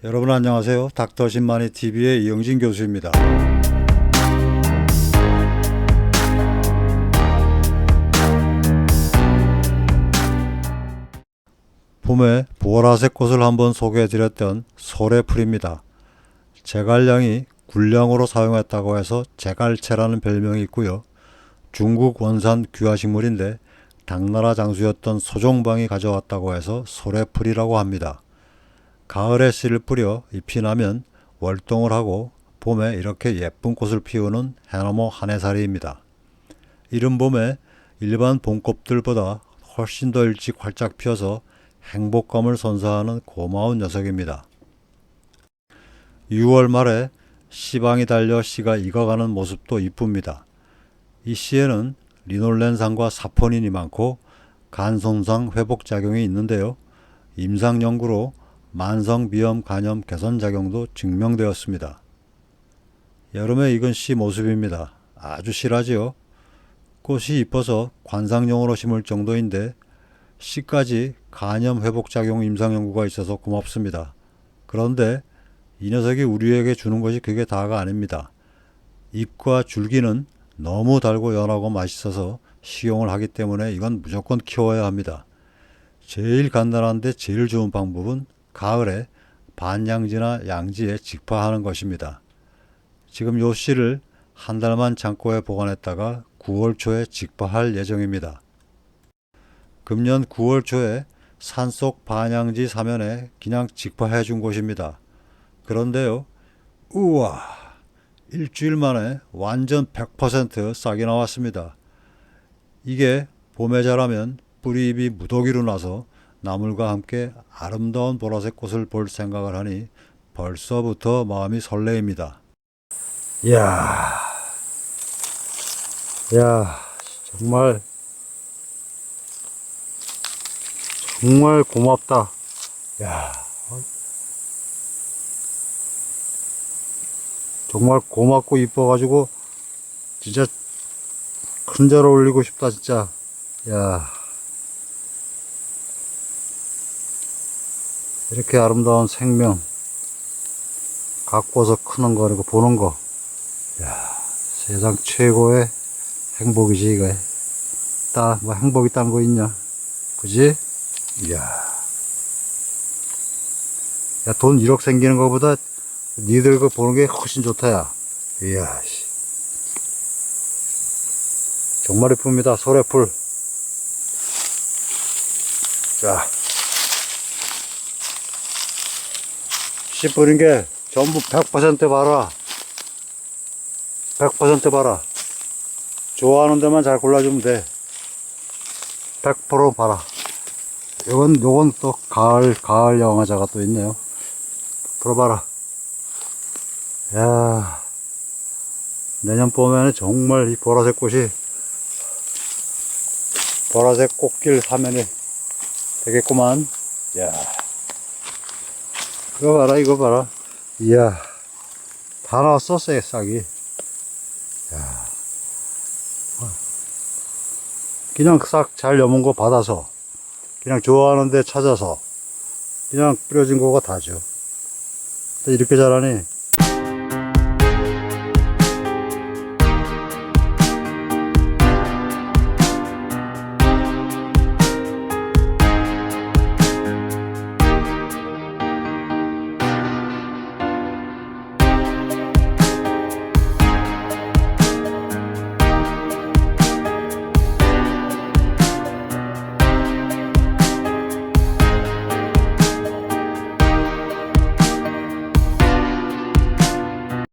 여러분 안녕하세요. 닥터 신만이 TV의 이영진 교수입니다. 봄에 보라색 꽃을 한번 소개해드렸던 소래풀입니다. 제갈량이 굴량으로 사용했다고 해서 제갈채라는 별명이 있고요. 중국 원산 귀화식물인데 당나라 장수였던 소종방이 가져왔다고 해서 소래풀이라고 합니다. 가을에 씨를 뿌려 잎이 나면 월동을 하고 봄에 이렇게 예쁜 꽃을 피우는 해나무 한해살이입니다. 이른 봄에 일반 봄꽃들보다 훨씬 더 일찍 활짝 피어서 행복감을 선사하는 고마운 녀석입니다. 6월 말에 씨방이 달려 씨가 익어가는 모습도 이쁩니다. 이 씨에는 리놀렌산과 사포닌이 많고 간손상 회복작용이 있는데요. 임상연구로 만성 비염 간염 개선 작용도 증명되었습니다. 여름에 익은 씨 모습입니다. 아주 실하지요. 꽃이 이뻐서 관상용으로 심을 정도인데 씨까지 간염 회복 작용 임상 연구가 있어서 고맙습니다. 그런데 이 녀석이 우리에게 주는 것이 그게 다가 아닙니다. 잎과 줄기는 너무 달고 연하고 맛있어서 식용을 하기 때문에 이건 무조건 키워야 합니다. 제일 간단한데 제일 좋은 방법은 가을에 반양지나 양지에 직파하는 것입니다. 지금 요 씨를 한 달만 창고에 보관했다가 9월 초에 직파할 예정입니다. 금년 9월 초에 산속 반양지 사면에 그냥 직파해 준 곳입니다. 그런데요, 우와, 일주일 만에 완전 100% 싹이 나왔습니다. 이게 봄에 자라면 뿌리잎이 무더기로 나서 나물과 함께 아름다운 보라색 꽃을 볼 생각을 하니 벌써부터 마음이 설레입니다. 이야, 정말 고맙다. 정말 고맙고 이뻐가지고 진짜 큰 자로 올리고 싶다 진짜. 이렇게 아름다운 생명 가꿔서 크는 거, 이거 보는 거, 세상 최고의 행복이지 이거. 뭐 행복이 딴 거 있냐, 그지? 돈 1억 생기는 거보다 니들 거 보는 게 훨씬 좋다, 야. 정말 이쁩니다, 소래풀. 자, 씨 뿌린 게 전부 100% 봐라. 100% 봐라. 좋아하는 데만 잘 골라주면 돼. 100% 봐라. 요건 또 가을 영화자가 또 있네요. 들어봐라. 내년 봄에는 정말 이 보라색 꽃이, 보라색 꽃길 사면이 되겠구만. 이거 봐라. 다 나왔어, 싹이. 그냥 싹 잘 여문 거 받아서, 그냥 좋아하는 데 찾아서, 그냥 뿌려진 거가 다죠. 이렇게 자라니,